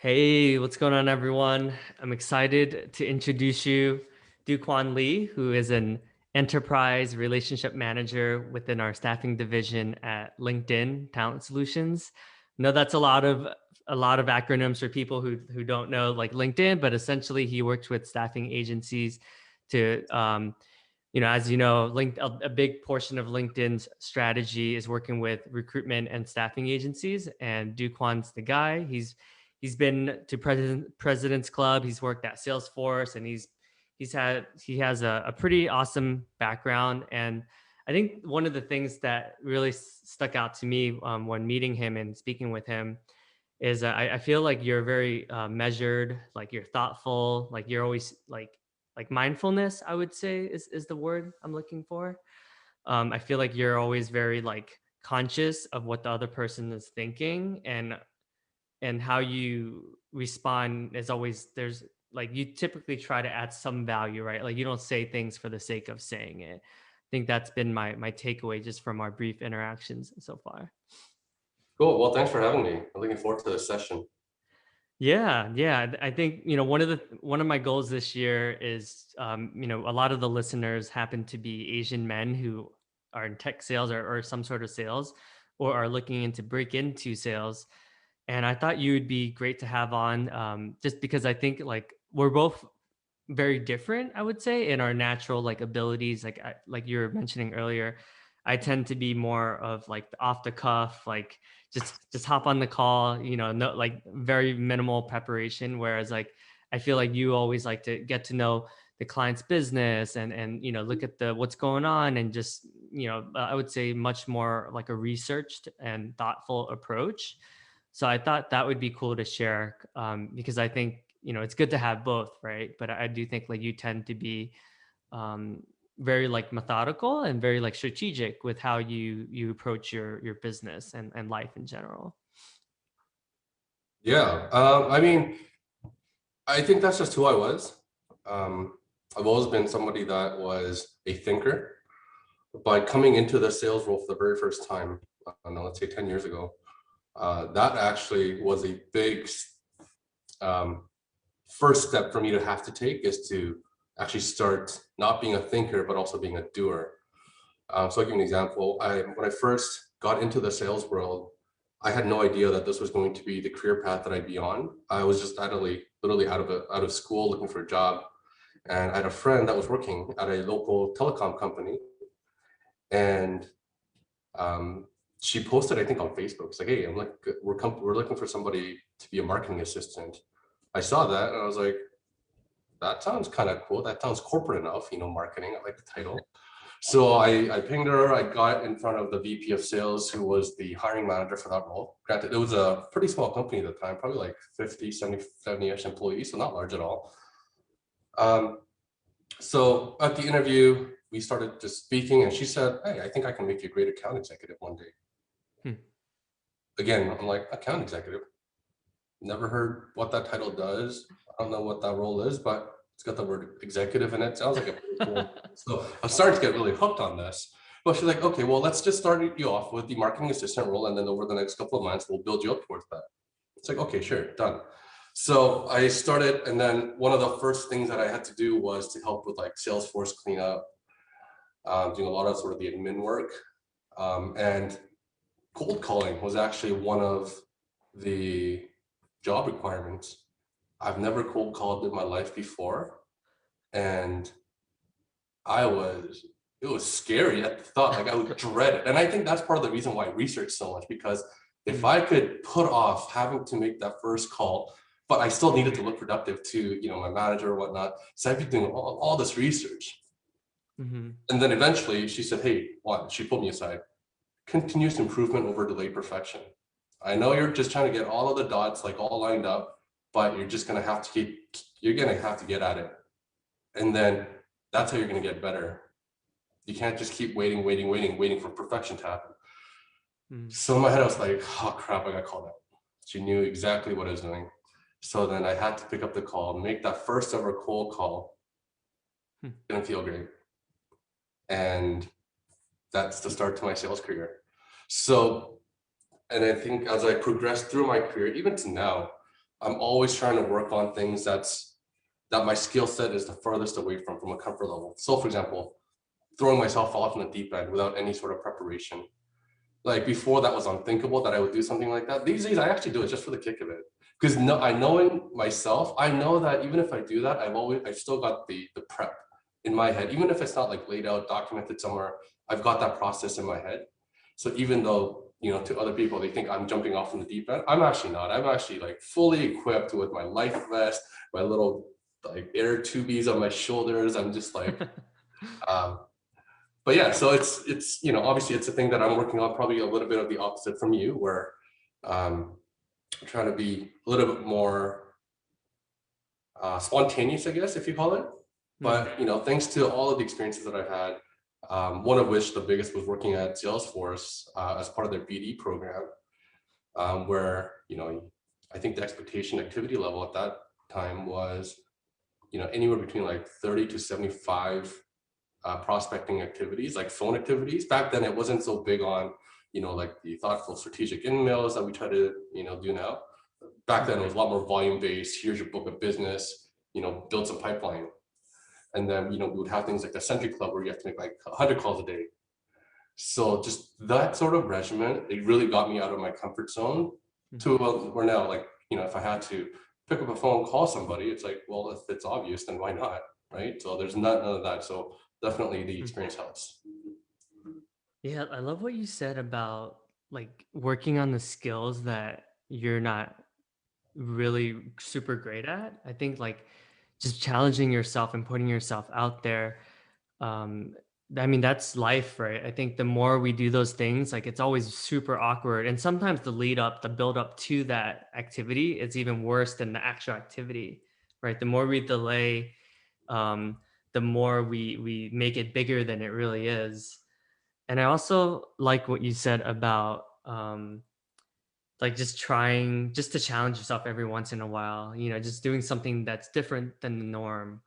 Hey, what's going on, everyone? I'm excited to introduce you Dukwon Lee, who is an enterprise relationship manager within our staffing division at LinkedIn Talent Solutions. I know that's a lot of acronyms for people who don't know like LinkedIn, but essentially he works with staffing agencies to as you know, a big portion of LinkedIn's strategy is working with recruitment and staffing agencies. And Duquan's the guy. He's been to President's Club. He's worked at Salesforce, and he has a pretty awesome background. And I think one of the things that really stuck out to me when meeting him and speaking with him is I feel like you're very measured, like you're thoughtful, like you're always like mindfulness, I would say is the word I'm looking for. I feel like you're always very like conscious of what the other person is thinking, and how you respond is always there's like you typically try to add some value, right? Like you don't say things for the sake of saying it. I think that's been my takeaway just from our brief interactions so far. Cool. Well, thanks for having me. I'm looking forward to this session. Yeah, yeah. I think one of my goals this year is a lot of the listeners happen to be Asian men who are in tech sales or some sort of sales or are looking into break into sales. And I thought you would be great to have on, just because I think like we're both very different, I would say, in our natural like abilities. Like you were mentioning earlier, I tend to be more of like the off the cuff, like just hop on the call, no like very minimal preparation. Whereas like I feel like you always like to get to know the client's business and look at the what's going on and just I would say much more like a researched and thoughtful approach. So I thought that would be cool to share, because I think it's good to have both, right? But I do think like you tend to be um, very like methodical and very like strategic with how you approach your business and life in general. Yeah. I think that's just who I was. Um, I've always been somebody that was a thinker. By coming into the sales role for the very first time, I don't know, let's say 10 years ago, that actually was a big um, first step for me to have to take is to actually start not being a thinker, but also being a doer. So I'll give you an example. When I first got into the sales world, I had no idea that this was going to be the career path that I'd be on. I was just literally out of school looking for a job, and I had a friend that was working at a local telecom company, and um, she posted, I think, on Facebook. It's like, "Hey, I'm like, we're looking for somebody to be a marketing assistant." I saw that, and I was like, "That sounds kind of cool. That sounds corporate enough, marketing. I like the title." So I pinged her. I got in front of the VP of sales, who was the hiring manager for that role. Granted, it was a pretty small company at the time, probably like 50, 70-ish employees, so not large at all. Um, so at the interview, we started just speaking, and she said, "Hey, I think I can make you a great account executive one day." Hmm. Again, I'm like, account executive? Never heard what that title does. I don't know what that role is, but it's got the word executive in it. Sounds like a pretty cool. So I'm starting to get really hooked on this. But she's like, okay, well, let's just start you off with the marketing assistant role, and then over the next couple of months, we'll build you up towards that. It's like, okay, sure, done. So I started, and then one of the first things that I had to do was to help with like Salesforce cleanup, doing a lot of sort of the admin work, and cold calling was actually one of the job requirements. I've never cold called in my life before, and it was scary at the thought. Like I would dread it, and I think that's part of the reason why I research so much, because if Mm, I could put off having to make that first call, but I still needed to look productive to my manager or whatnot, so I'd be doing all this research. mhm. And then eventually she said, "Hey, what?" She pulled me aside. "Continuous improvement over delayed perfection. I know you're just trying to get all of the dots like all lined up, but you're gonna have to get at it. And then that's how you're gonna get better. You can't just keep waiting for perfection to happen." Mm. So in my head, I was like, "Oh crap, I got called out." She knew exactly what I was doing. So then I had to pick up the call, make that first ever cold call. Hmm. Didn't feel great. And that's the start to my sales career. So, and I think as I progressed through my career, even to now, I'm always trying to work on things that my skill set is the furthest away from a comfort level. So for example, throwing myself off in the deep end without any sort of preparation. Like before that was unthinkable that I would do something like that. These days I actually do it just for the kick of it. Because no, I know in myself, I know that even if I do that, I've still got the prep in my head. Even if it's not like laid out, documented somewhere, I've got that process in my head. So even though, to other people, they think I'm jumping off from the deep end, I'm actually not. I'm actually like fully equipped with my life vest, my little like air tubies on my shoulders. I'm just like, um, but yeah, so it's obviously it's a thing that I'm working on, probably a little bit of the opposite from you, where I'm trying to be a little bit more spontaneous, I guess, if you call it. Mm. But thanks to all of the experiences that I've had, one of which the biggest was working at Salesforce as part of their BD program, where I think the expectation activity level at that time was anywhere between like 30 to 75 prospecting activities, like phone activities. Back then, it wasn't so big on, like the thoughtful strategic emails that we try to, do now. Back then, it was a lot more volume based. Here's your book of business, build some pipeline. And then, we would have things like the Century Club where you have to make like 100 calls a day. So just that sort of regimen, it really got me out of my comfort zone to where now, like, if I had to pick up a phone, call somebody, it's like, well, if it's obvious, then why not? Right. So there's none of that. So definitely the Mhm. experience helps. Yeah, I love what you said about like working on the skills that you're not really super great at. I think like just challenging yourself and putting yourself out there. Um, I mean, that's life, right? I think the more we do those things, like it's always super awkward. And sometimes the lead up, the build up to that activity is even worse than the actual activity, right? The more we delay, um, the more we make it bigger than it really is. And I also like what you said about like just trying just to challenge yourself every once in a while, just doing something that's different than the norm.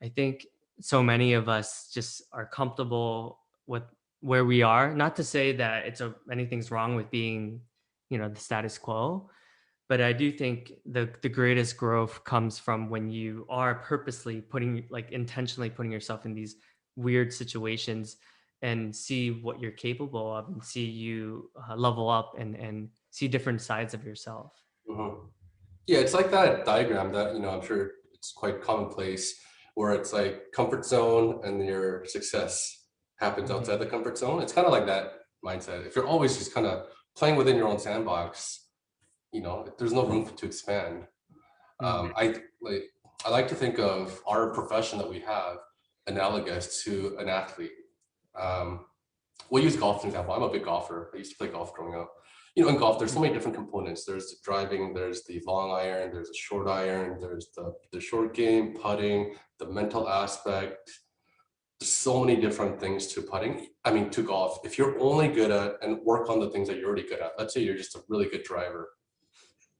I think so many of us just are comfortable with where we are. Not to say that anything's wrong with being, the status quo, but I do think the greatest growth comes from when you are purposely putting, like intentionally putting yourself in these weird situations and see what you're capable of and see you level up and see different sides of yourself. Mhm. Yeah, it's like that diagram that, I'm sure it's quite commonplace, where it's like comfort zone and your success happens Mhm. outside the comfort zone. It's kind of like that mindset. If you're always just kind of playing within your own sandbox, there's no room to expand. Mm. Like I like to think of our profession that we have analogous to an athlete. Um, we'll use golf as an example. I'm a big golfer. I used to play golf growing up. In golf, there's so many different components. There's the driving, there's the long iron, there's a short iron, there's the short game, putting, the mental aspect. There's so many different things to putting. I mean, to golf. If you're only good at and work on the things that you're already good at, let's say you're just a really good driver,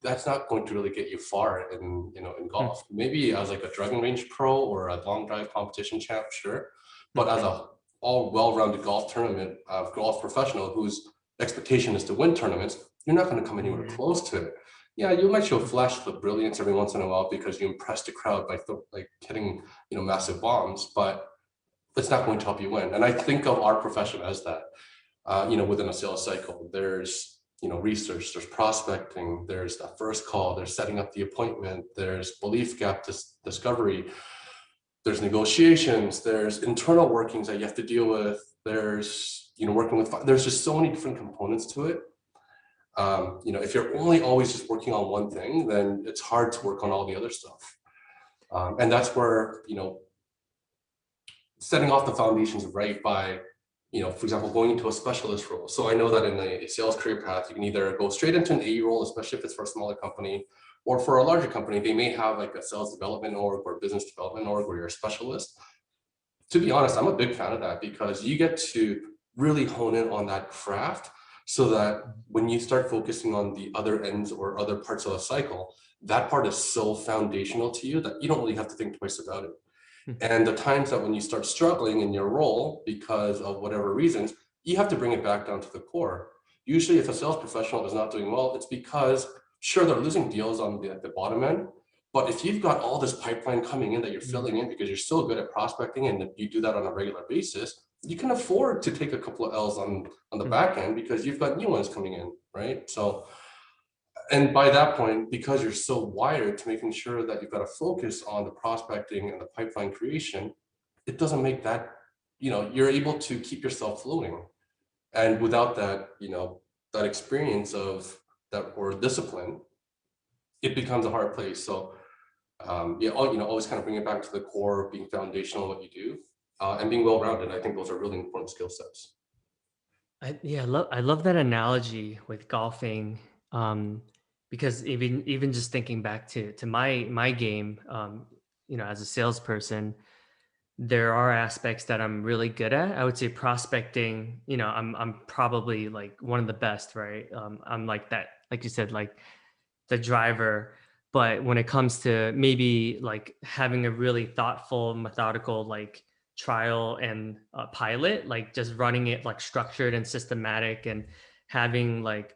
that's not going to really get you far in Mm. golf. Maybe as like a driving range pro or a long drive competition champ, sure. But as Mhm. a all well-rounded golf tournament golf professional whose expectation is to win tournaments, you're not going to come anywhere Mhm. close to it. Yeah, you might show flash of brilliance every once in a while because you impress the crowd by like hitting massive bombs, but it's not going to help you win. And I think of our profession as that. Within a sales cycle, there's research, there's prospecting, there's the first call, there's setting up the appointment, there's belief gap discovery, there's negotiations, there's internal workings that you have to deal with, there's working with, there's just so many different components to it. If you're only always just working on one thing, then it's hard to work on all the other stuff. And that's where setting off the foundations right by, for example, going into a specialist role. So I know that in a sales career path, you can either go straight into an AE role, especially if it's for a smaller company, or for a larger company, they may have like a sales development org or business development org where you're a specialist. To be honest, I'm a big fan of that because you get to really hone in on that craft so that when you start focusing on the other ends or other parts of the cycle, that part is so foundational to you that you don't really have to think twice about it. Mhm. And the times that when you start struggling in your role because of whatever reasons, you have to bring it back down to the core. Usually, if a sales professional is not doing well, it's because Sure, they're losing deals on the bottom end, but if you've got all this pipeline coming in that you're Mm. filling in because you're so good at prospecting and you do that on a regular basis, you can afford to take a couple of L's on the Mm. back end because you've got new ones coming in, right? So, and by that point, because you're so wired to making sure that you've got to focus on the prospecting and the pipeline creation, it doesn't make that, you're able to keep yourself flowing. And without that, that experience of that or discipline, it becomes a hard place. So yeah, always kind of bring it back to the core, being foundational what you do, and being well-rounded. I think those are really important skill sets. I love that analogy with golfing, um, because even just thinking back to my game, as a salesperson, there are aspects that I'm really good at. I would say prospecting, I'm probably like one of the best, right? I'm like that, like you said, like the driver. But when it comes to maybe like having a really thoughtful, methodical, like trial and pilot, like just running it like structured and systematic and having like,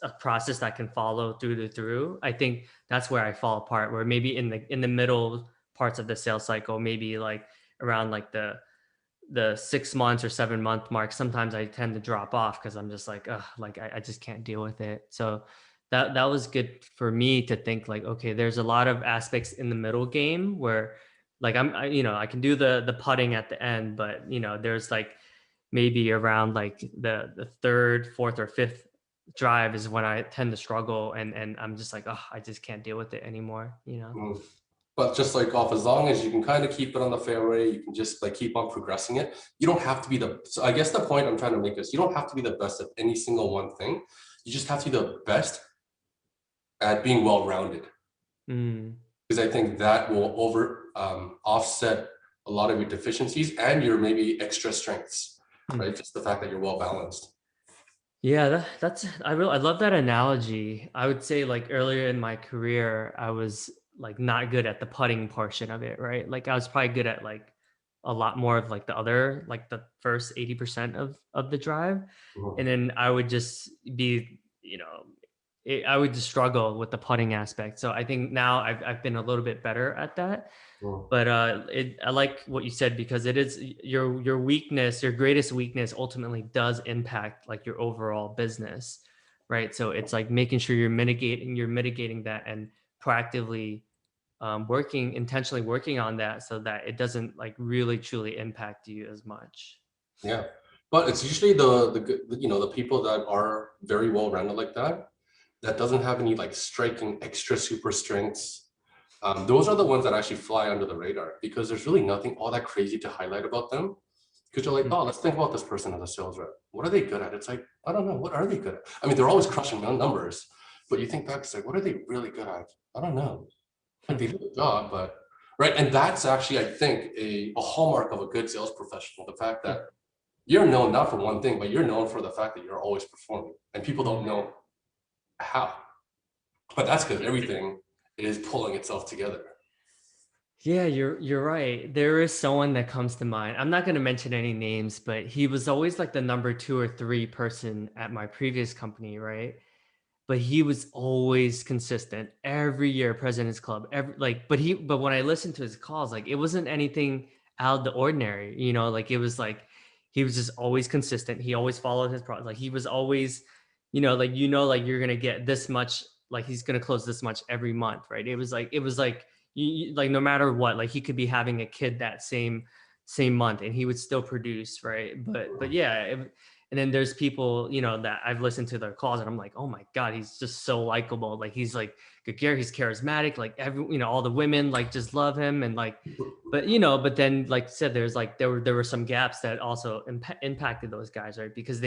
a process that can follow through, I think that's where I fall apart, where maybe in the middle parts of the sales cycle, maybe like around like the 6 months or 7 month mark, sometimes I tend to drop off because I'm just like, ugh, like I just can't deal with it. So that was good for me to think like, okay, there's a lot of aspects in the middle game where like I can do the putting at the end, but there's like maybe around like the third, fourth, or fifth drive is when I tend to struggle, and I'm just like, oh, I just can't deal with it anymore. Mm. But just like golf, as long as you can kind of keep it on the fairway, you can just like keep on progressing it. You don't have to be so I guess the point I'm trying to make is you don't have to be the best at any single one thing. You just have to be the best at being well-rounded. Mm. Because I think that will offset a lot of your deficiencies and your maybe extra strengths, Mm. right? Just the fact that you're well balanced. Yeah, that's I love that analogy. I would say like earlier in my career, I was like not good at the putting portion of it, right? Like I was probably good at like a lot more of like the other, like the first 80% of the drive. And Mhm, then I would just be, I would just struggle with the putting aspect. So I think now I've been a little bit better at that. mhm. But I like what you said, because it is your weakness, your greatest weakness ultimately does impact like your overall business, right? So it's like making sure you're mitigating that and proactively intentionally working on that so that it doesn't like really truly impact you as much. Yeah, but it's usually the people that are very well-rounded like that, that doesn't have any like striking extra super strengths. Those are the ones that actually fly under the radar because there's really nothing all that crazy to highlight about them. Because you're like, Mm. oh, let's think about this person as a sales rep. What are they good at? It's like, I don't know. What are they good at? I mean, they're always crushing numbers, but you think back, it's like, what are they really good at? I don't know. Like they do a job, but right. And that's actually, I think, a hallmark of a good sales professional. The fact that you're known not for one thing, but you're known for the fact that you're always performing and people don't Mm. know how. But that's because everything is pulling itself together. Yeah, you're right. There is someone that comes to mind. I'm not going to mention any names, but he was always like the number two or three person at my previous company, right? But he was always consistent every year, President's Club. But when I listened to his calls, like it wasn't anything out of the ordinary, like it was like he was just always consistent. He always followed his process. Like he was always, like you're gonna get this much, like he's gonna close this much every month, right? It was like like no matter what, like he could be having a kid that same month and he would still produce, right? But yeah, and then there's people, that I've listened to their calls and I'm like, oh my God, he's just so likable. Like he's like good care, he's charismatic, like all the women like just love him. And like, but then like I said, there were some gaps that also impacted those guys, right? Because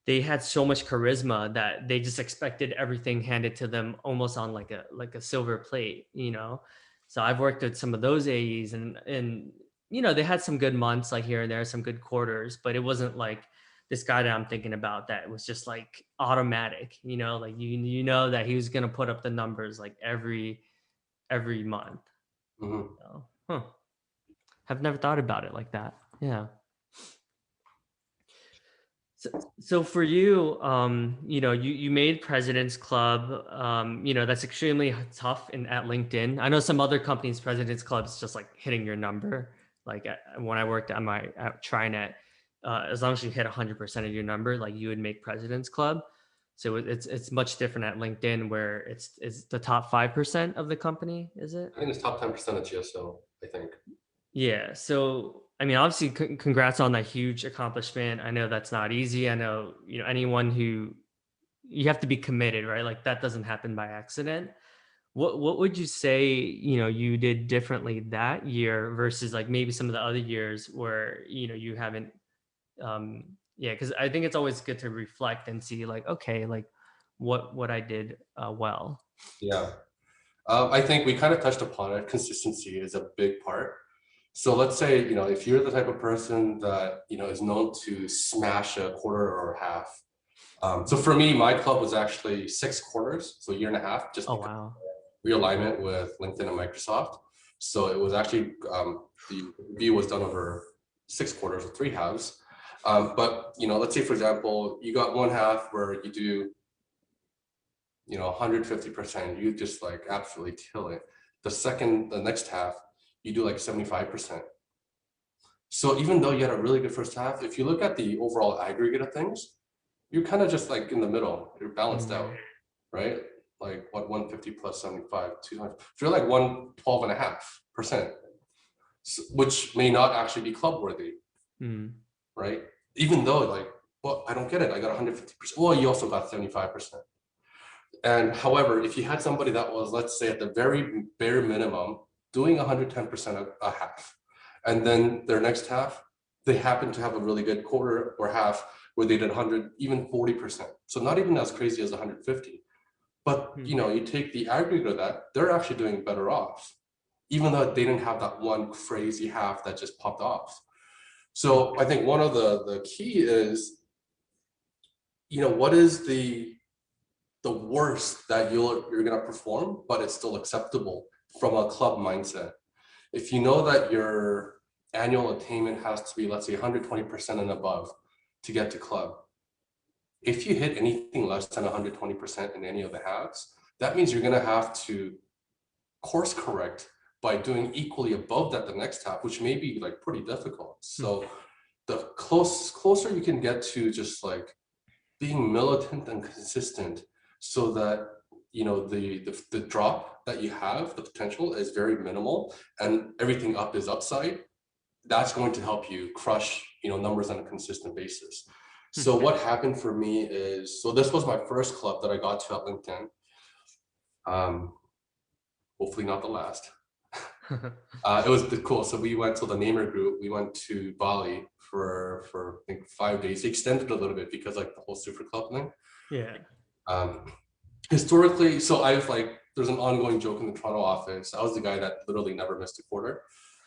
they had so much charisma that they just expected everything handed to them almost on like a silver plate. So I've worked with some of those AEs, and they had some good months like here and there, some good quarters, but it wasn't like this guy that I'm thinking about that was just like automatic, like you know that he was gonna put up the numbers like every month. Mhm. So, have never thought about it like that. Yeah. So, so for you, you made President's Club. That's extremely tough in at LinkedIn. I know some other companies, President's Club is just like hitting your number. Like when I worked at Trinet, as long as you hit 100% of your number, like you would make President's Club. So it's much different at LinkedIn, where it's the top 5% of the company. Is it? I think it's top 10% of GSO, I think. Yeah. So, I mean, obviously, congrats on that huge accomplishment. I know that's not easy. I know, anyone who you have to be committed, right? Like that doesn't happen by accident. What would you say, you did differently that year versus like maybe some of the other years where, you haven't, yeah, because I think it's always good to reflect and see like, okay, like what I did well. Yeah. I think we kind of touched upon it. Consistency is a big part. So let's say, if you're the type of person that, is known to smash a quarter or a half. So for me, my club was actually 6 quarters, so a year and a half, just Oh, because wow. realignment with LinkedIn and Microsoft. So it was actually, the review was done over 6 quarters or 3 halves. But, let's say, for example, you got one half where you do 150%, you just like absolutely kill it. The next half, you do like 75%. So even though you had a really good first half, if you look at the overall aggregate of things, you're kind of just like in the middle, you're balanced out, Mm, right? Like what, 150 plus 75, 200, if you're like 112.5%, which may not actually be club worthy, mm, right? Even though like, well, I don't get it, I got 150%. Well, you also got 75%. And however, if you had somebody that was, let's say, at the very bare minimum, doing 110% a half, and then their next half, they happen to have a really good quarter or half where they did 100, even 40%. So not even as crazy as 150. But mm, you take the aggregate of that, they're actually doing better off, even though they didn't have that one crazy half that just popped off. mm, So I think one of the key is, what is the worst that you're going to perform, but it's still acceptable from a club mindset. If you know that your annual attainment has to be, let's say, 120% and above to get to club, if you hit anything less than 120% in any of the halves, that means you're going to have to course correct by doing equally above that the next half, which may be like pretty difficult. mm, So the closer you can get to just like being militant and consistent, so that the drop that you have, the potential is very minimal and everything up is upside, that's going to help you crush numbers on a consistent basis. So what happened for me is, so this was my first club that I got to at LinkedIn. um, Hopefully not the last. mm. It was cool. So we went to the Namer group. We went to Bali for I think 5 days. They extended a little bit because like the whole super club thing. Yeah. Um, Historically, so I was like, there's an ongoing joke in the Toronto office. I was the guy that literally never missed a quarter.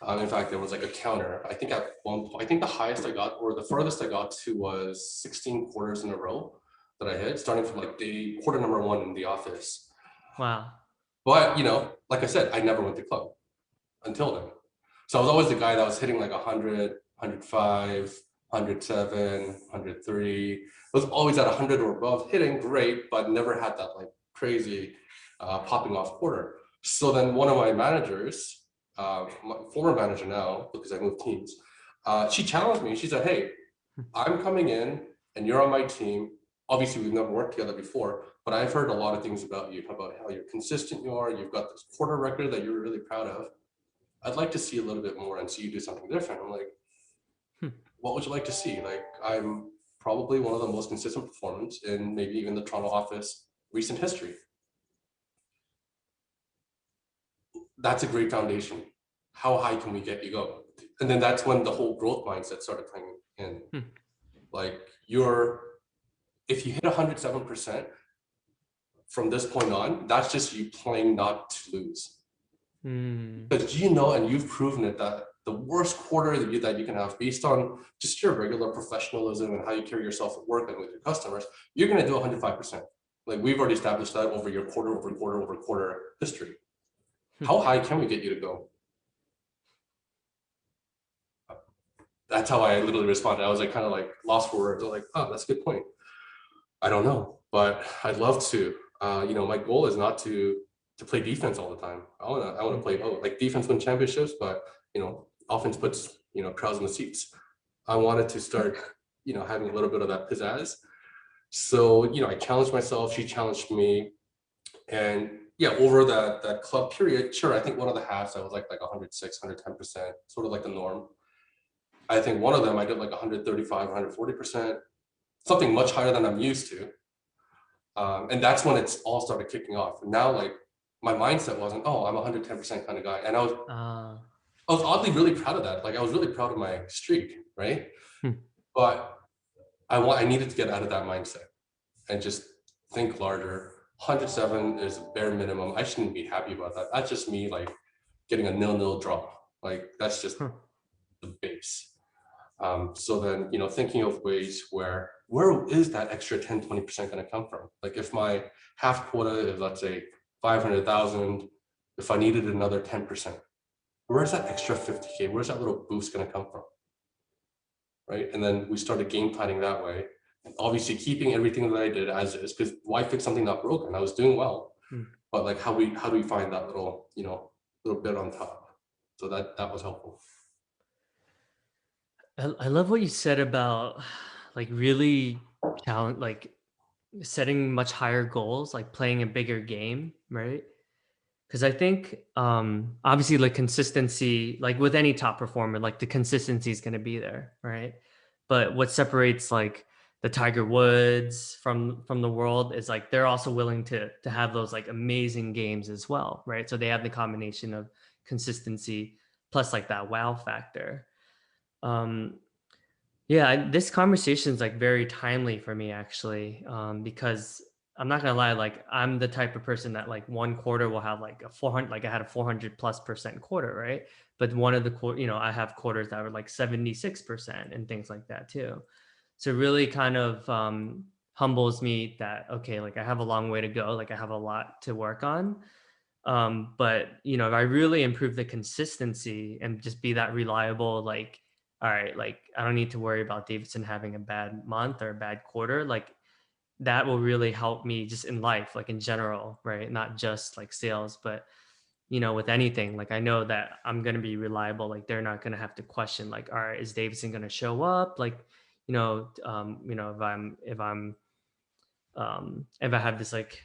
In fact, there was like a counter. I think at one point, I think the highest I got, or the furthest I got to, was 16 quarters in a row that I hit, starting from like day quarter number one in the office. Wow. But like I said, I never went to club until then. So I was always the guy that was hitting like 100, 105, 107, 103. I was always at 100 or above, hitting great, but never had that like crazy popping off quarter. So then one of my managers, my former manager now, because I moved teams, she challenged me. She said, "Hey, I'm coming in and you're on my team. Obviously, we've never worked together before, but I've heard a lot of things about you, about how you're consistent you are. You've got this quarter record that you're really proud of. I'd like to see a little bit more and see you do something different." I'm like, what would you like to see? Like, I'm probably one of the most consistent performers in maybe even the Toronto office recent history. That's a great foundation. How high can we get you go? And then that's when the whole growth mindset started playing in. Like, if you hit 107% from this point on, that's just you playing not to lose. Mm, Because and you've proven it, that the worst quarter that you can have, based on just your regular professionalism and how you carry yourself at work and with your customers, you're going to do 105%. Like, we've already established that over your quarter over quarter over quarter history. How high can we get you to go? that's how I literally responded. I was like kind of like lost for words. I was like, oh, that's a good point. I don't know, but I'd love to. My goal is not to play defense all the time. I wanna Mm. play like defense win championships, but offense puts crowds in the seats. I wanted to start having a little bit of that pizzazz. So I challenged myself. She challenged me, and yeah, over that club period, sure. I think one of the halves I was like 106, 110%, sort of like the norm. I think one of them I did like 135, 140%, something much higher than I'm used to. And that's when it's all started kicking off. And now, like, my mindset wasn't, oh, I'm a 110% kind of guy. And Uh, I was oddly really proud of that. Like, I was really proud of my streak, right? hmm. But I needed to get out of that mindset and just think larger. 107 is bare minimum. I shouldn't be happy about that. That's just me, like, getting a nil-nil draw. Like, that's just Huh. the base. So then, thinking of ways where is that extra 10, 20% going to come from? Like if my half quota is, let's say, 500,000, if I needed another 10%, where's that extra 50K? Where's that little boost going to come from? Right. And then we started game planning that way. And obviously keeping everything that I did as is, because why fix something not broken? I was doing well. Hmm. But like how do we find that little bit on top? So that was helpful. I love what you said about like really challenge, like setting much higher goals, like playing a bigger game, right? Because I think obviously like consistency, like with any top performer, like the consistency is going to be there, right? But what separates like the Tiger Woods from the world is like they're also willing to have those like amazing games as well, right? So they have the combination of consistency plus like that wow factor. Um, yeah, this conversation is like very timely for me actually, because I'm not gonna lie, like I'm the type of person that like one quarter will have like a 400, like I had a 400+% quarter, right? But one of the I have quarters that were like 76% and things like that too. So it really kind of humbles me that okay, like I have a long way to go, like I have a lot to work on. But if I really improve the consistency and just be that reliable, like, all right, like I don't need to worry about Davidson having a bad month or a bad quarter. Like that will really help me just in life, like in general, right? Not just like sales, but with anything, like I know that I'm gonna be reliable. Like they're not gonna have to question, like, all right, is Davidson gonna show up? Like, if I have this like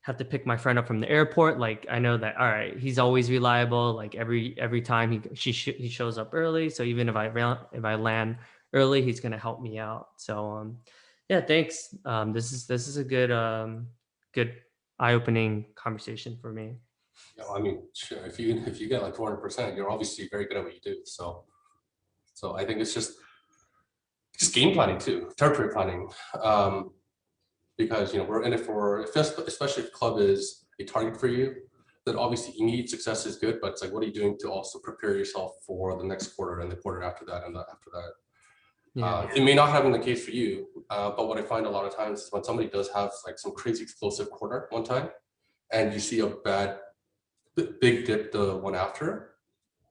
have to pick my friend up from the airport, like I know that all right, he's always reliable. Like every time he shows up early, so even if I land early, he's gonna help me out. So yeah, thanks. This is a good eye opening conversation for me. I mean, sure, if you get like 400%, you're obviously very good at what you do. So I think it's just game planning too, territory planning, because we're in it for, especially if club is a target for you. Then obviously immediate success is good, but it's like, what are you doing to also prepare yourself for the next quarter and the quarter after that and after that? Yeah. It may not have been the case for you, but what I find a lot of times is when somebody does have like some crazy explosive quarter one time, and you see a big dip the one after,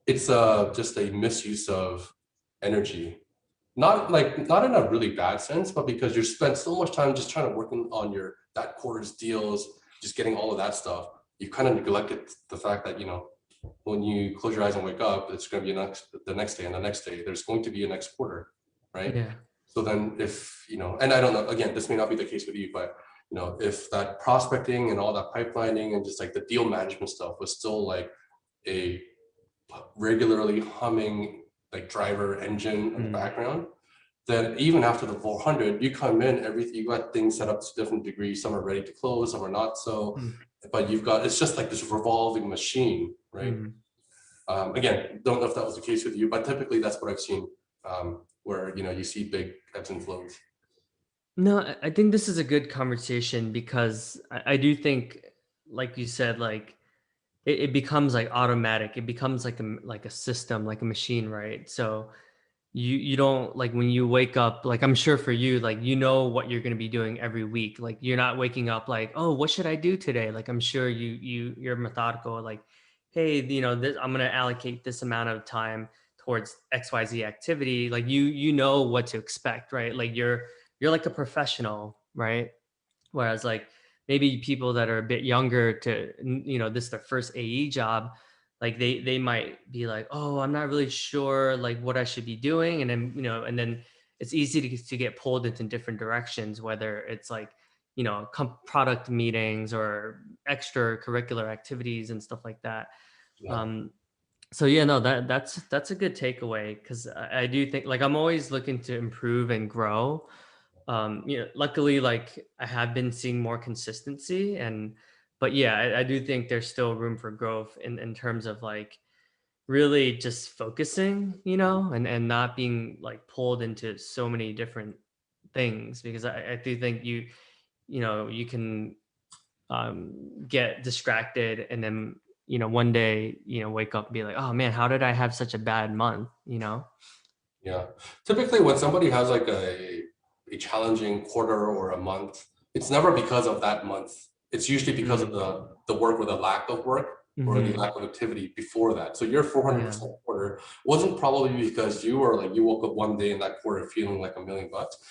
it's just a misuse of energy. Not in a really bad sense, but because you spent so much time just trying to working on your that quarter's deals, just getting all of that stuff. You kind of neglected the fact that when you close your eyes and wake up, it's going to be the next day and the next day. There's going to be a next quarter, right? Yeah. So then, if and I don't know. Again, this may not be the case with you, but if that prospecting and all that pipelining and just like the deal management stuff was still like a regularly humming like driver engine in the Mm. background, then even after the 400, you come in, everything, you got things set up to different degrees. Some are ready to close, some are not so, Mm. but it's just like this revolving machine, right? Mm. Again, don't know if that was the case with you, but typically that's what I've seen, where you see big ebbs and flows. No, I think this is a good conversation because I do think, like you said, like it becomes like automatic. It becomes like a system, like a machine, right? So you don't like when you wake up, like I'm sure for you, like what you're gonna be doing every week. Like you're not waking up like, oh, what should I do today? Like I'm sure you're methodical, like, hey, this, I'm gonna allocate this amount of time towards XYZ activity, like you know what to expect, right? Like you're like a professional, right? Whereas like maybe people that are a bit younger to, this is their first AE job, like they might be like, oh, I'm not really sure like what I should be doing. And then, and then it's easy to get pulled into different directions, whether it's like, product meetings or extracurricular activities and stuff like that. Yeah. Um, so yeah, no, that's a good takeaway because I do think like I'm always looking to improve and grow. Luckily, like I have been seeing more consistency, and but yeah, I do think there's still room for growth in terms of like really just focusing, and not being like pulled into so many different things because I do think you can get distracted and then one day wake up and be like, oh man, how did I have such a bad month. Yeah. Typically, when somebody has like a challenging quarter or a month, it's never because of that month. It's usually because of Mm. the work or the lack of work or the Hmm. lack of activity before that. So your Yeah. 400% quarter wasn't probably because you woke up one day in that quarter feeling like $1 million.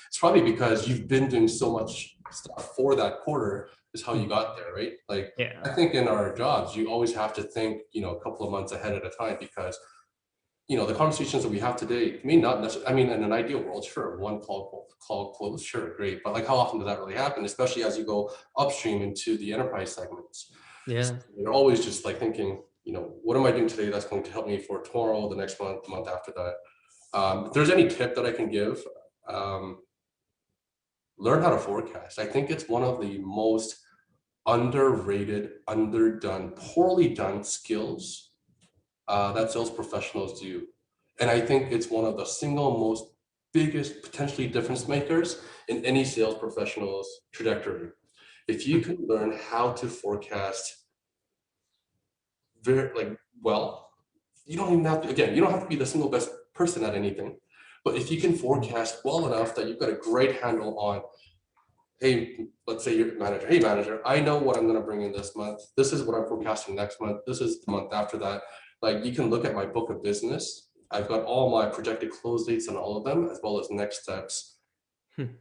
It's probably because you've been doing so much stuff for that quarter is how you Mm. got there, right? Like Yeah. I think in our jobs, you always have to think, a couple of months ahead at a time because the conversations that we have today may not necessarily, I mean, in an ideal world, sure, one call close, sure, great. But like, how often does that really happen? Especially as you go upstream into the enterprise segments. So Yeah. you're always just like thinking, what am I doing today that's going to help me for tomorrow, the next month, the month after that? If there's any tip that I can give, um, learn how to forecast. I think it's one of the most underrated, underdone, poorly done skills that sales professionals do. And I think it's one of the single most biggest potentially difference makers in any sales professional's trajectory. If you Mm. can learn how to forecast very well, you don't even have to, again, you don't have to be the single best person at anything. But if you can Mm. forecast well enough that you've got a great handle on, hey, let's say your manager, hey manager, I know what I'm going to bring in this month. This is what I'm forecasting next month. This is the month after that. Like you can look at my book of business. I've got all my projected close dates on all of them, as well as next steps. Hmm.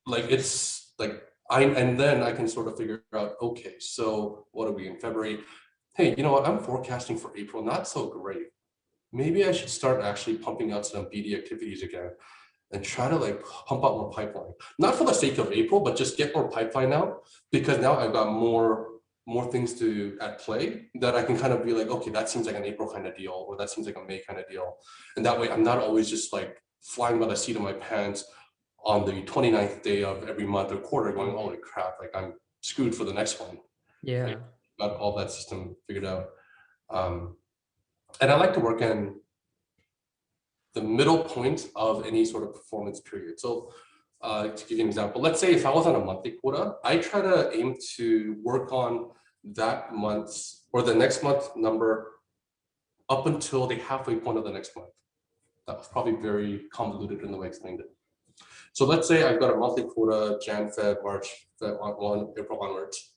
Like it's like and then I can sort of figure out, okay, so what are we in February? Hey, you know what? I'm forecasting for April, not so great. Maybe I should start actually pumping out some BD activities again and try to like pump out more pipeline. Not for the sake of April, but just get more pipeline now because now I've got more things to at play that I can kind of be like, okay, that seems like an April kind of deal, or that seems like a May kind of deal. And that way I'm not always just like flying by the seat of my pants on the 29th day of every month or quarter going, holy crap, like I'm screwed for the next one. Right? Yeah. Got all that system figured out. Um, and I like to work in the middle point of any sort of performance period. So to give you an example, let's say if I was on a monthly quota, I try to aim to work on that month's or the next month number up until the halfway point of the next month. That was probably very convoluted in the way I explained it. So let's say I've got a monthly quota, Jan, Feb, March, Feb, April onwards.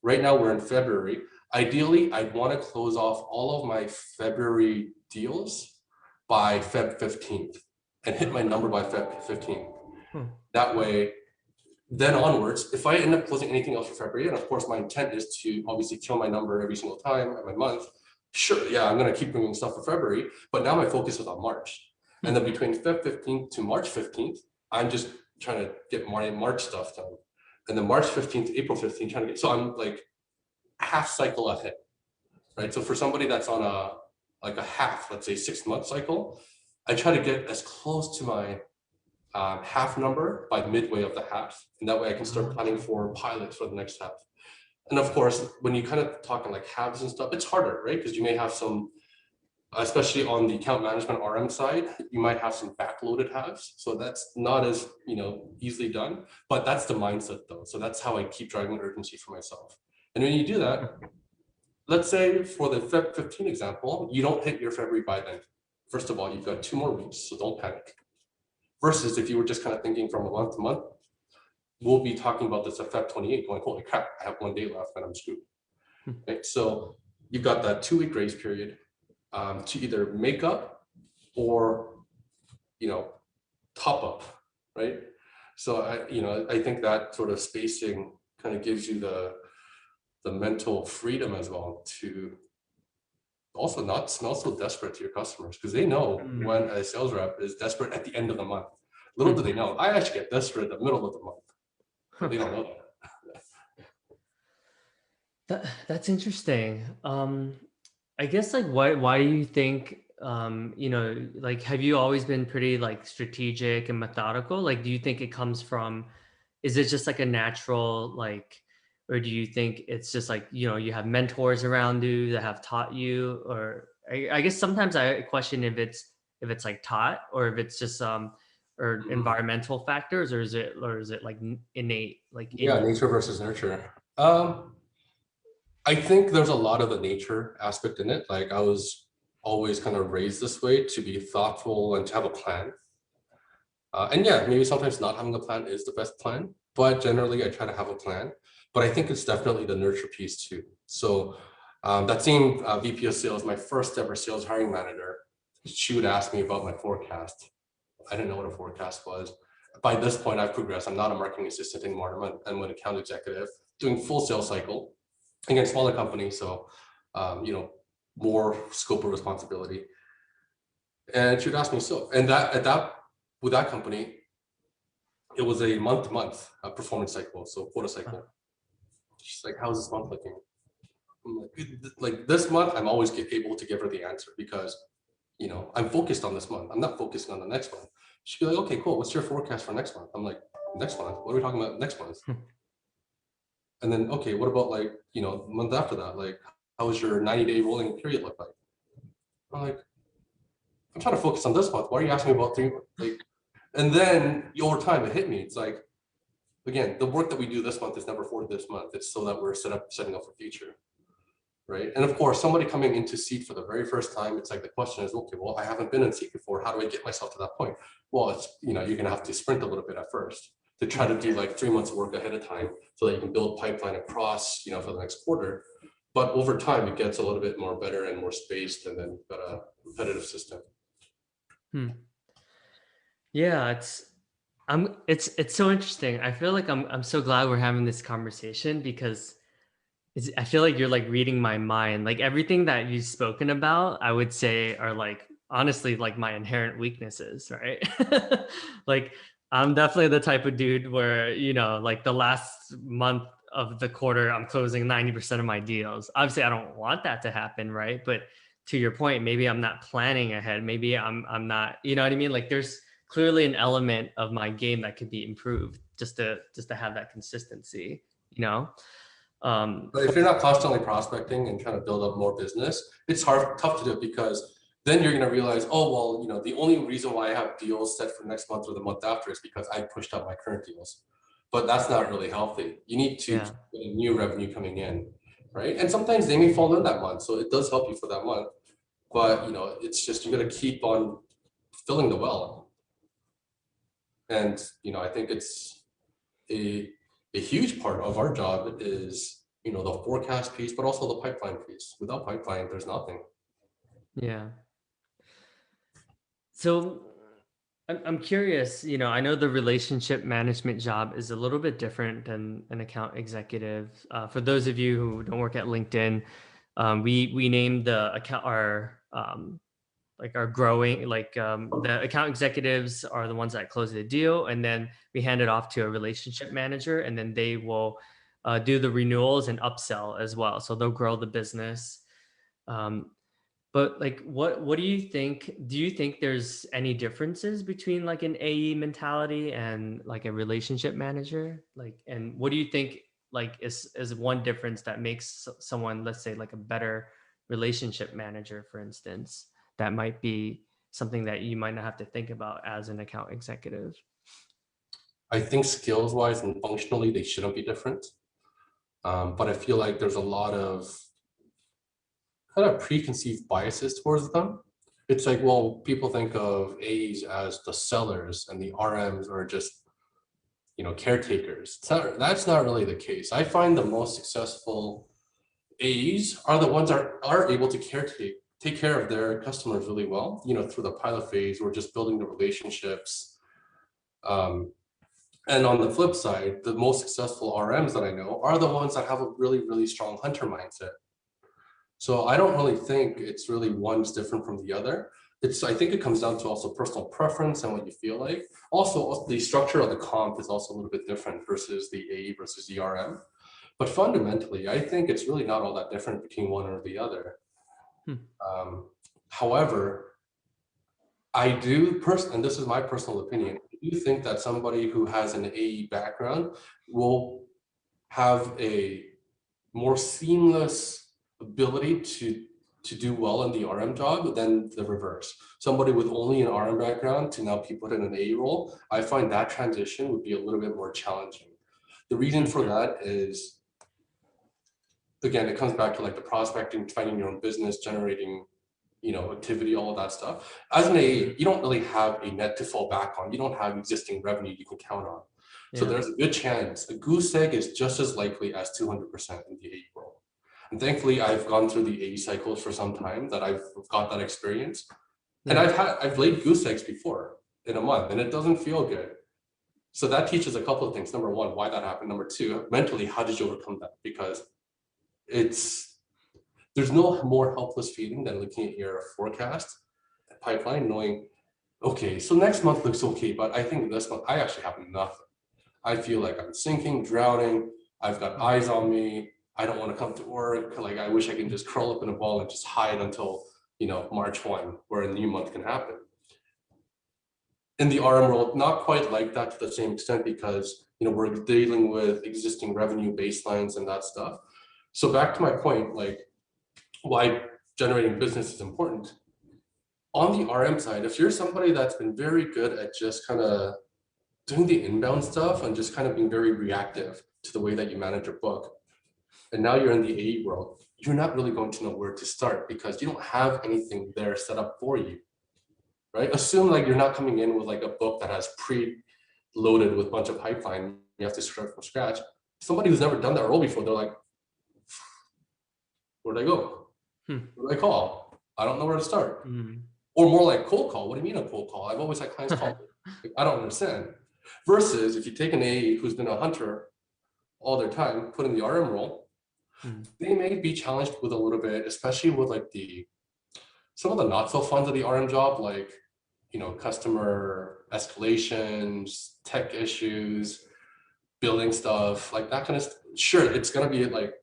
Right now we're in February. Ideally, I'd want to close off all of my February deals by Feb 15th and hit my number by Feb 15th. Hmm. That way, then onwards, if I end up closing anything else for February, and of course my intent is to obviously kill my number every single time every month, sure, yeah, I'm going to keep bringing stuff for February, but now my focus is on March. And then between Feb 15th to March 15th, I'm just trying to get my March stuff done. And then March 15th to April 15th, trying to get, so I'm like half cycle ahead, right? So for somebody that's on a half, let's say 6 month cycle, I try to get as close to my half number by midway of the half. And that way I can start planning for pilots for the next half. And of course, when you kind of talking like halves and stuff, it's harder, right? Because you may have some, especially on the account management RM side, you might have some backloaded halves. So that's not as, easily done, but that's the mindset though. So that's how I keep driving urgency for myself. And when you do that, let's say for the Feb 15 example, you don't hit your February by then. First of all, you've got 2 more weeks, so don't panic. Versus if you were just kind of thinking from a month to month, we'll be talking about this at Feb 28 going, holy crap, I have 1 day left and I'm screwed. Right? So you've got that 2 week grace period to either make up or, top up, right? So I think that sort of spacing kind of gives you the mental freedom as well to also not smell so desperate to your customers, because they know when Mm. a sales rep is desperate at the end of the month. Little do they know, I actually get desperate at the middle of the month, but they don't know that. That's interesting. I guess like why do you think like have you always been pretty like strategic and methodical? Like do you think it comes from, is it just like a natural like, or do you think it's just like, you have mentors around you that have taught you, or I guess sometimes I question if it's like taught or if it's just or Mhm. environmental factors, or is it like innate like in Yeah, you? nature versus nurture. I think there's a lot of the nature aspect in it. Like I was always kind of raised this way, to be thoughtful and to have a plan. And yeah, maybe sometimes not having a plan is the best plan, but generally I try to have a plan. But I think it's definitely the nurture piece too. So that same VP of sales, my first ever sales hiring manager, she would ask me about my forecast. I didn't know what a forecast was. By this point, I've progressed. I'm not a marketing assistant anymore. I'm an account executive doing full sales cycle, again, smaller company. So, um, you know, more scope of responsibility. And she would ask me, so, and with that company, it was a month-to-month performance cycle, so quota Uh, cycle. She's like, how's this month looking? I'm like this month, I'm always able to give her the answer because, I'm focused on this month. I'm not focusing on the next month. She'd be like, okay, cool. What's your forecast for next month? I'm like, next month? What are we talking about next month? And then, okay, what about like, month after that? Like, how was your 90-day rolling period look like? I'm like, I'm trying to focus on this month. Why are you asking me about 3 months? Like, and then over time it hit me. It's like, again, the work that we do this month is never for this month. It's so that we're setting up for future. Right. And of course, somebody coming into seat for the very first time, it's like the question is, okay, well, I haven't been in seat before. How do I get myself to that point? Well, it's, you're going to have to sprint a little bit at first to try to do like 3 months of work ahead of time so that you can build pipeline across, for the next quarter. But over time, it gets a little bit more better and more spaced, and then you've got a competitive system. hmm. Yeah, it's so interesting. I feel like I'm so glad we're having this conversation because I feel like you're like reading my mind. Like everything that you've spoken about, I would say are like honestly like my inherent weaknesses, right? Like I'm definitely the type of dude where, like the last month of the quarter, I'm closing 90% of my deals. Obviously, I don't want that to happen, right? But to your point, maybe I'm not planning ahead. Maybe I'm not, you know what I mean? Like there's clearly an element of my game that could be improved just to have that consistency, you know? But if you're not constantly prospecting and trying to build up more business, it's tough to do because then you're going to realize, oh, well, the only reason why I have deals set for next month or the month after is because I pushed up my current deals. But that's not really healthy. You need to Yeah. keep getting new revenue coming in, right? And sometimes they may fall in that month, so it does help you for that month. But it's just you got to keep on filling the well. And I think it's a a huge part of our job is the forecast piece, but also the pipeline piece. Without pipeline, there's nothing. Yeah. So I'm curious, I know the relationship management job is a little bit different than an account executive. For those of you who don't work at LinkedIn, we named the account our like our growing like the account executives are the ones that close the deal, and then we hand it off to a relationship manager, and then they will do the renewals and upsell as well. So they'll grow the business. Um, but like, what do you think? Do you think there's any differences between like an AE mentality and like a relationship manager? Like, and what do you think like is one difference that makes someone, let's say, like a better relationship manager, for instance, that might be something that you might not have to think about as an account executive? I think skills wise and functionally, they shouldn't be different. But I feel like there's a lot of kind of preconceived biases towards them. It's like, well, people think of A's as the sellers and the RMs are just, caretakers. That's not really the case. I find the most successful A's are the ones that are able to caretake take care of their customers really well, through the pilot phase or just building the relationships. Um, and on the flip side, the most successful RMs that I know are the ones that have a really, really strong hunter mindset. So I don't really think it's really one's different from the other. I think it comes down to also personal preference and what you feel like. Also, the structure of the comp is also a little bit different versus the AE versus the RM. But fundamentally, I think it's really not all that different between one or the other. Hmm. However, I do and this is my personal opinion, I do think that somebody who has an AE background will have a more seamless ability to do well in the RM job than the reverse. Somebody with only an RM background to now be put in an AE role, I find that transition would be a little bit more challenging. The reason for that is, again, it comes back to like the prospecting, finding your own business, generating activity, all of that stuff. As an AE, you don't really have a net to fall back on. You don't have existing revenue you can count on. So Yeah. there's a good chance a goose egg is just as likely as 200% in the AE world. And thankfully, I've gone through the AE cycles for some time that I've got that experience. And Yeah. I've laid goose eggs before in a month, and it doesn't feel good. So that teaches a couple of things. Number one, why that happened. Number two, mentally, how did you overcome that? Because there's no more helpless feeling than looking at your forecast pipeline, knowing, okay, so next month looks okay, but I think this month I actually have nothing. I feel like I'm sinking, drowning. I've got eyes on me. I don't want to come to work. Like, I wish I can just curl up in a ball and just hide until, March 1, where a new month can happen. In the RM world, not quite like that to the same extent because, we're dealing with existing revenue baselines and that stuff. So back to my point, like why generating business is important. On the RM side, if you're somebody that's been very good at just kind of doing the inbound stuff and just kind of being very reactive to the way that you manage your book, and now you're in the AE world, you're not really going to know where to start because you don't have anything there set up for you, right? Assume like you're not coming in with like a book that has pre-loaded with a bunch of pipeline. You have to start from scratch. Somebody who's never done that role before, they're like, where'd I go? Hmm. Who do I call? I don't know where to start. Mm. Or more like cold call. What do you mean a cold call? I've always had clients call me. Like, I don't understand. Versus if you take an AE who's been a hunter all their time, put in the RM role, Mm. they may be challenged with a little bit, especially with like some of the not so fun of the RM job, like customer escalations, tech issues, building stuff, like that kind of stuff. Sure, it's gonna be like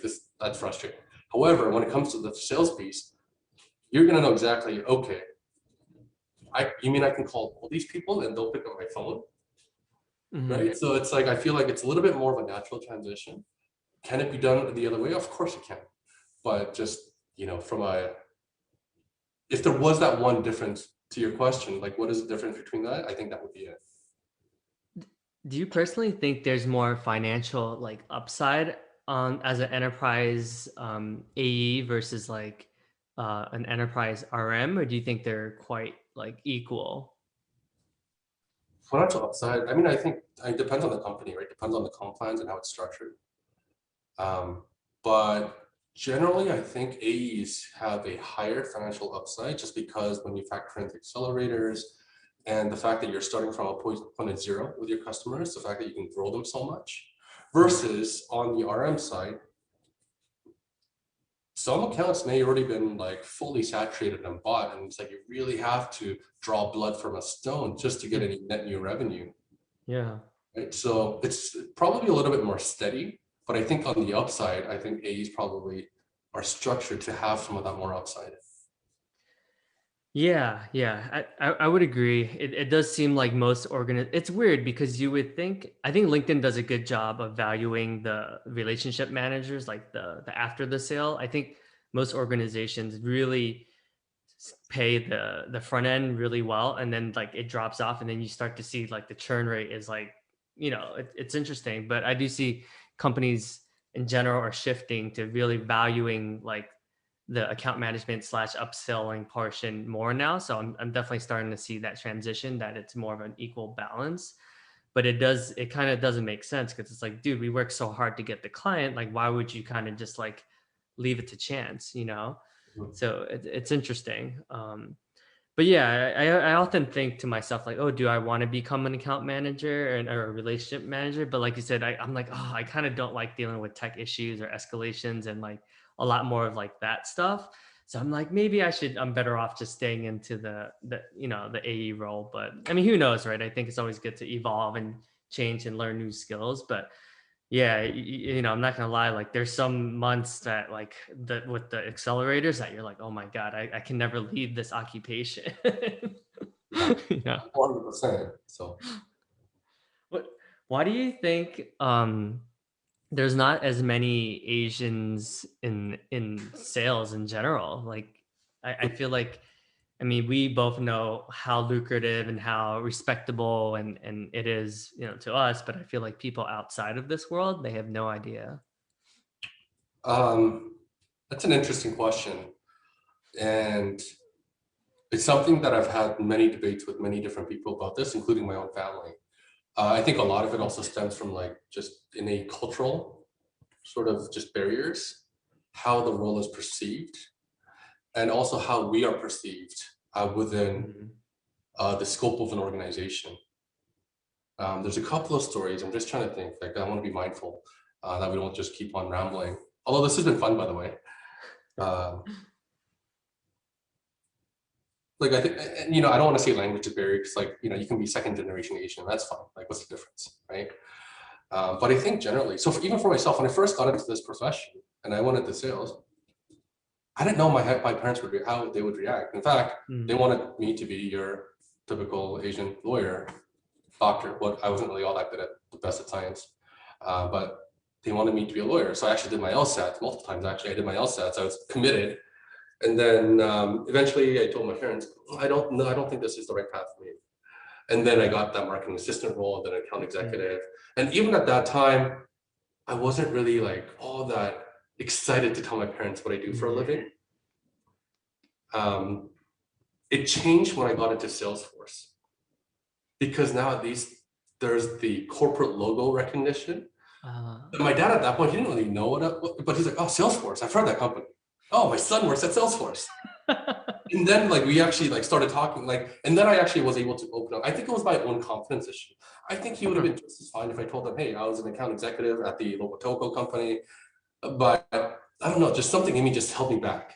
this, that's frustrating. However, when it comes to the sales piece, you're gonna know exactly, okay, you mean I can call all these people and they'll pick up my phone, Mm. right? So it's like, I feel like it's a little bit more of a natural transition. Can it be done the other way? Of course it can. But just, if there was that one difference to your question, like what is the difference between that? I think that would be it. Do you personally think there's more financial like upside on as an enterprise AE versus like an enterprise RM, or do you think they're quite like equal? Financial upside, I mean, I think it depends on the company, right? Depends on the comp plans and how it's structured. But generally, I think AEs have a higher financial upside just because when you factor in the accelerators and the fact that you're starting from a point at zero with your customers, the fact that you can grow them so much, versus on the RM side, some accounts may already been like fully saturated and bought, and it's like you really have to draw blood from a stone just to get Mm. any net new revenue. Yeah. Right? So it's probably a little bit more steady, but I think on the upside, I think A's probably are structured to have some of that more upside. Yeah, yeah, I would agree. It does seem like most it's weird because you would think I think LinkedIn does a good job of valuing the relationship managers, like the after the sale. I think most organizations really pay the front end really well, and then like it drops off, and then you start to see like the churn rate is like it's interesting. But I do see companies in general are shifting to really valuing like the account management slash upselling portion more now. So I'm definitely starting to see that transition, that it's more of an equal balance. But it kind of doesn't make sense because it's like, dude, we work so hard to get the client. Like, why would you kind of just like leave it to chance, you know? So it's interesting. But yeah, I often think to myself like, oh, do I want to become an account manager or a relationship manager? But like you said, I'm like, oh, I kind of don't like dealing with tech issues or escalations and like a lot more of like that stuff. So I'm like, maybe I'm better off just staying into the AE role. But I mean, who knows, right? I think it's always good to evolve and change and learn new skills. But yeah, I'm not gonna lie. Like, there's some months that, like, with the accelerators that you're like, oh my god, I can never leave this occupation. Yeah, you know, 100%. So what? Why do you think there's not as many Asians in sales in general? Like, I feel like, I mean, we both know how lucrative and how respectable and it is, to us. But I feel like people outside of this world, they have no idea. um, that's an interesting question. And it's something that I've had many debates with many different people about this, including my own family. I think a lot of it also stems from like just innate cultural sort of just barriers, how the role is perceived, and also how we are perceived within Mhm. the scope of an organization. There's a couple of stories. I'm just trying to think. Like, I want to be mindful that we don't just keep on rambling. Although this has been fun, by the way. Um, like I think, and, I don't want to say language is barrier because, like, you can be second generation Asian. That's fine. Like, what's the difference, right? But I think generally, so even for myself, when I first got into this profession and I went into sales, I didn't know my parents would how they would react. In fact, they Mm. wanted me to be your typical Asian lawyer, doctor. But I wasn't really all that good at the best of science, but they wanted me to be a lawyer. So I actually did my LSAT multiple times. Actually, I did my LSATs. I was committed, and then eventually I told my parents, I don't know. I don't think this is the right path for me. And then I got that marketing assistant role, then account Mm. executive. And even at that time, I wasn't really like all that excited to tell my parents what I do for a Yeah. living. Um, it changed when I got into Salesforce because now at least there's the corporate logo recognition. Uh, But my dad at that point, he didn't really know but he's like, oh, Salesforce, I've heard that company. Oh, my son works at Salesforce. And then like we actually like started talking and then I actually was able to open up. I think it was my own confidence issue. I think he would have been just as fine if I told him, hey, I was an account executive at the local telco company, but I don't know, just something in me just held me back.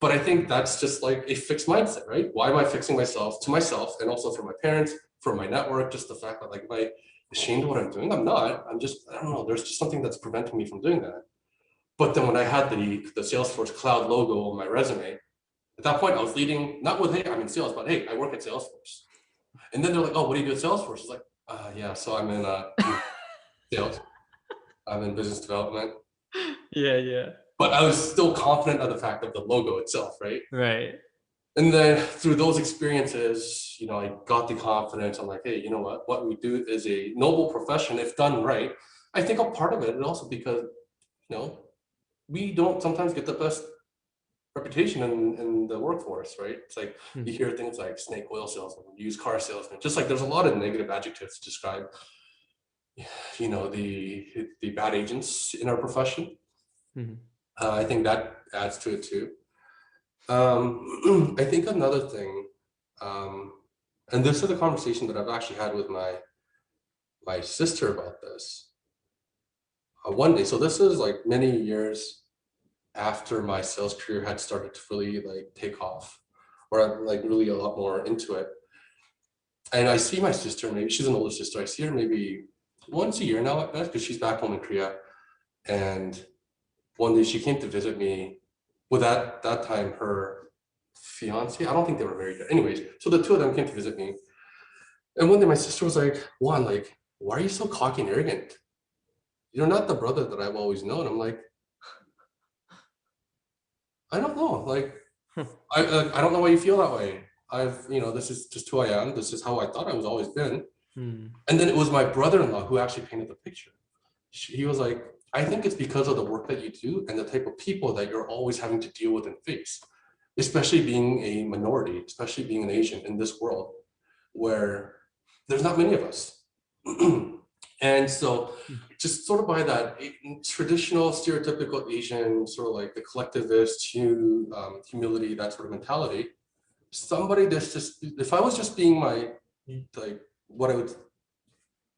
But I think that's just like a fixed mindset, right? Why am I fixing myself to myself and also for my parents, for my network? Just the fact that like, am I ashamed of what I'm doing? I'm not. I don't know. There's just something that's preventing me from doing that. But then when I had the Salesforce cloud logo on my resume, at that point I was leading, not with, hey, I'm in sales, but hey, I work at Salesforce. And then they're like, oh, what do you do at Salesforce? It's like, yeah, so I'm in sales. I'm in business development. yeah, yeah. But I was still confident of the fact of the logo itself, right? Right. And then through those experiences, I got the confidence. I'm like, hey, you know what we do is a noble profession if done right. I think a part of it, and also because, you know, we don't sometimes get the best reputation in the workforce, right? It's like you Mhm. hear things like snake oil salesman, used car salesman, just like there's a lot of negative adjectives to describe, the bad agents in our profession. Mhm. I think that adds to it too. I think another thing, um, and this is a conversation that I've actually had with my sister about this one day. So this is like many years after my sales career had started to really like take off, or I'm like really a lot more into it. And I see my sister, maybe she's an older sister. I see her maybe once a year now at best because she's back home in Korea. And one day she came to visit me with that time her fiance. I don't think they were married yet. Anyways, so the two of them came to visit me. And one day my sister was like, Juan, like, why are you so cocky and arrogant? You're not the brother that I've always known. I'm like, I don't know. Like, I don't know why you feel that way. This is just who I am. This is how I thought I was always been. Mhm. And then it was my brother-in-law who actually painted the picture. He was like, I think it's because of the work that you do and the type of people that you're always having to deal with and face, especially being a minority, especially being an Asian in this world where there's not many of us. And so just sort of by that traditional stereotypical Asian sort of like the collectivist, humility, that sort of mentality. Somebody that's just, if I was just being my, like what I would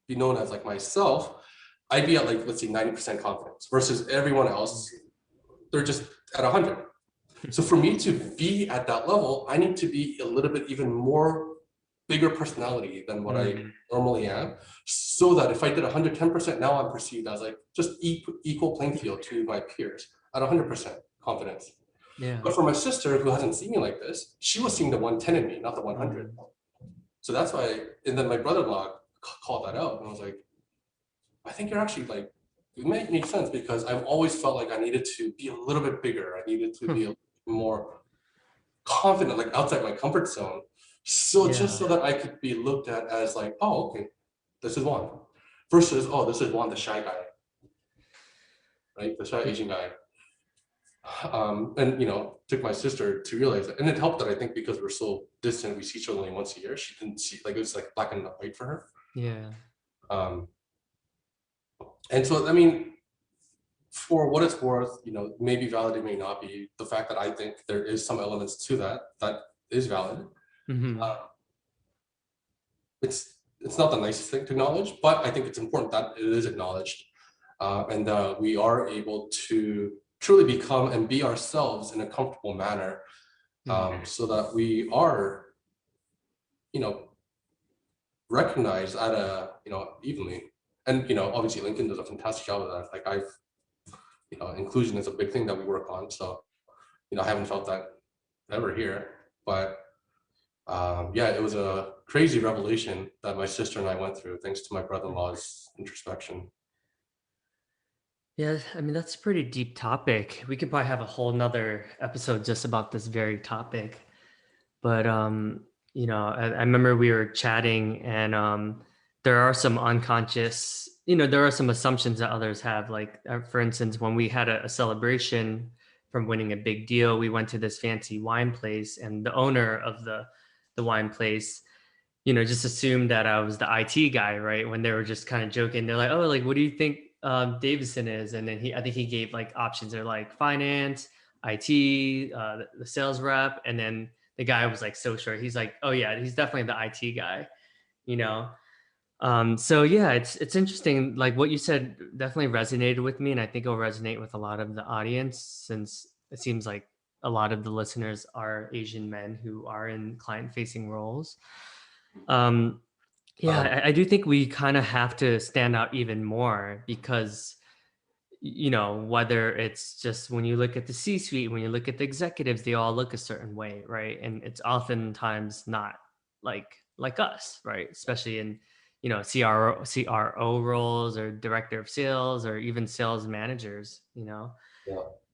be known as like myself, I'd be at like, let's say 90% confidence versus everyone else, they're just at 100. So for me to be at that level, I need to be a little bit even more bigger personality than what I Mm. normally am, so that if I did 110%, now I'm perceived as like just equal playing field to my peers at 100% confidence. Yeah. But for my sister, who hasn't seen me like this, she was seeing the 110 in me, not the 100. Mm. So that's why, and then my brother-in-law called that out, and I was like, I think you're actually like, it might make sense because I've always felt like I needed to be a little bit bigger. I needed to be a more confident, like outside my comfort zone. So just Yeah. so that I could be looked at as like, oh, okay, this is Juan. Versus, oh, this is Juan, the shy guy, right? The shy Asian guy. And took my sister to realize it. And it helped that I think because we're so distant, we see each other only once a year. She didn't see, like it was like black and white for her. Yeah. Um, and so I mean, for what it's worth, maybe valid, it may not be. The fact that I think there is some elements to that is valid. Hmm. Uh, it's not the nicest thing to acknowledge, but I think it's important that it is acknowledged, and we are able to truly become and be ourselves in a comfortable manner, so that we are, you know, recognized at a, evenly. And obviously LinkedIn does a fantastic job of that. Like inclusion is a big thing that we work on. So I haven't felt that ever here, but yeah, it was a crazy revelation that my sister and I went through thanks to my brother-in-law's introspection. Yeah, I mean, that's a pretty deep topic. We could probably have a whole nother episode just about this very topic. But I remember we were chatting and there are some unconscious, there are some assumptions that others have. Like for instance, when we had a celebration from winning a big deal, we went to this fancy wine place and the owner of the wine place, just assumed that I was the IT guy, right? When they were just kind of joking, they're like, "Oh, like, what do you think Davidson is?" And then I think he gave like options. They're like finance, IT, the sales rep, and then the guy was like so sure. He's like, "Oh yeah, he's definitely the IT guy," you know. So yeah, it's interesting. Like what you said definitely resonated with me, and I think it'll resonate with a lot of the audience since it seems like a lot of the listeners are Asian men who are in client-facing roles. Um, yeah, Um, I do think we kind of have to stand out even more because, whether it's just when you look at the C suite, when you look at the executives, they all look a certain way, right? And it's oftentimes not like us, right? Especially in, CRO roles or director of sales or even sales managers. yeah.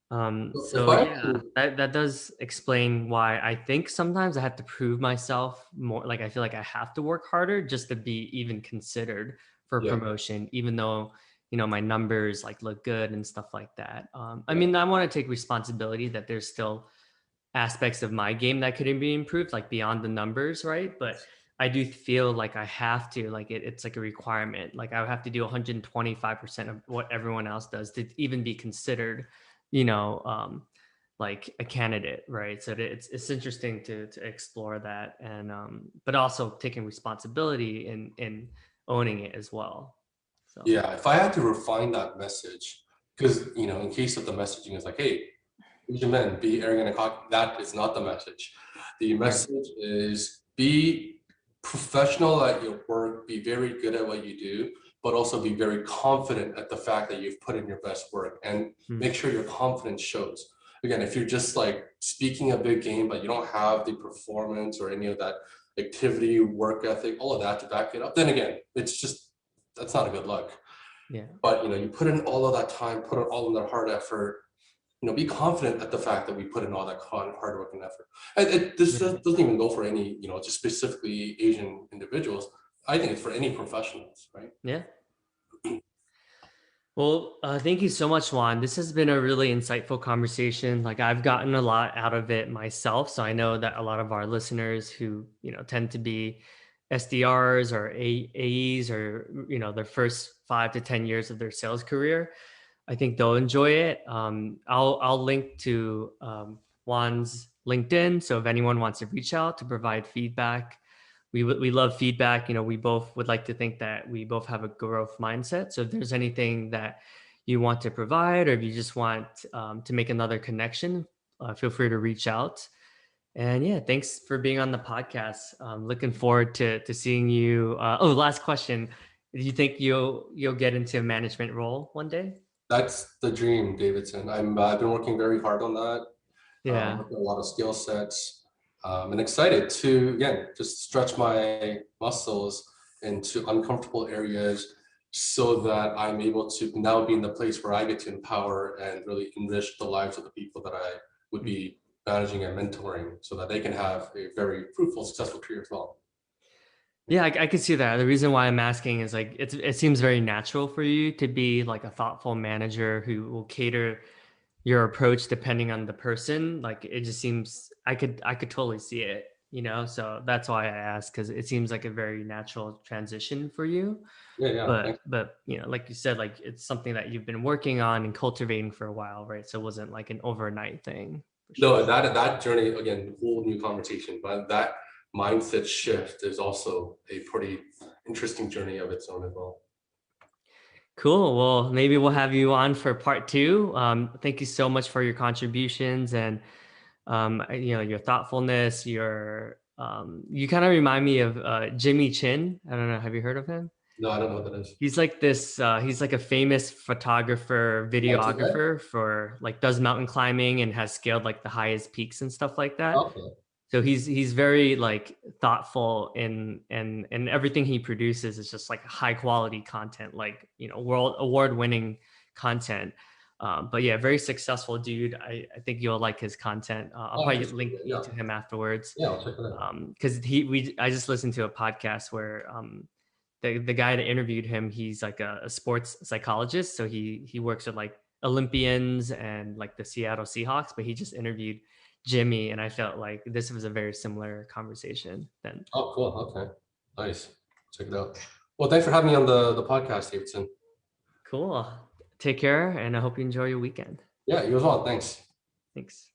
If So I have yeah, to, that does explain why I think sometimes I have to prove myself more. Like I feel like I have to work harder just to be even considered for yeah, promotion, even though my numbers like look good and stuff like that. I yeah, mean, I want to take responsibility that there's still aspects of my game that could be improved, like beyond the numbers, right? But I do feel like I have to, like it's like a requirement. Like I would have to do 125% of what everyone else does to even be considered, you know, um, like a candidate, right? So it's interesting to explore that, and but also taking responsibility in owning it as well. So yeah. If I had to refine that message, because in case of the messaging is like, hey, Asian men, be arrogant and cocky. That is not the message. The right, message is be professional at your work, be very good at what you do, but also be very confident at the fact that you've put in your best work and mm, make sure your confidence shows. Again, if you're just like speaking a big game, but you don't have the performance or any of that activity, work ethic, all of that to back it up, then again, it's just, that's not a good look. yeah, But you put in all of that time, put in all of that hard effort, be confident at the fact that we put in all that hard work and effort. And this yeah, doesn't even go for any, just specifically Asian individuals. I think it's for any professionals, right? yeah. Well, thank you so much, Juan. This has been a really insightful conversation. Like I've gotten a lot out of it myself, so I know that a lot of our listeners who tend to be SDRs or AEs or their first 5 to 10 years of their sales career. I think they'll enjoy it. I'll link to Juan's LinkedIn, so if anyone wants to reach out to provide feedback, we love feedback. We both would like to think that we both have a growth mindset. So if there's anything that you want to provide, or if you just want to make another connection, feel free to reach out. And yeah, thanks for being on the podcast. Looking forward to seeing you. Last question: do you think you'll get into a management role one day? That's the dream, Davidson. I've been working very hard on that. Yeah. Working a lot of skill sets, and excited to again just stretch my muscles into uncomfortable areas so that I'm able to now be in the place where I get to empower and really enrich the lives of the people that I would be managing and mentoring so that they can have a very fruitful, successful career as well. Yeah, I can see that. The reason why I'm asking is like it seems very natural for you to be like a thoughtful manager who will cater your approach depending on the person. Like it just seems I could totally see it. So that's why I asked, because it seems like a very natural transition for you. Yeah, yeah. But like you said, like it's something that you've been working on and cultivating for a while, right? So it wasn't like an overnight thing for No, sure. that journey again, whole new conversation, but that mindset shift is also a pretty interesting journey of its own as well. Cool. Well, maybe we'll have you on for part two. Thank you so much for your contributions and your thoughtfulness. You kind of remind me of Jimmy Chin. I don't know. Have you heard of him? No, I don't know what that is. He's like this. He's like a famous photographer, That's okay. videographer for like does mountain climbing and has scaled like the highest peaks and stuff like that. Okay. So he's very like thoughtful in and everything he produces is just like high quality content, like world award winning content. But yeah, very successful dude. I think you'll like his content. I'll Oh, probably interesting. link you Yeah. to him afterwards. Yeah, I'll check it out. Because I just listened to a podcast where the guy that interviewed him, he's like a sports psychologist, so he works with like Olympians and like the Seattle Seahawks, but he just interviewed Jimmy, and I felt like this was a very similar conversation then. Oh, cool. Okay. Nice. Check it out. Well, thanks for having me on the podcast, Davidson. Cool. Take care, and I hope you enjoy your weekend. Yeah, you as well. Thanks. Thanks.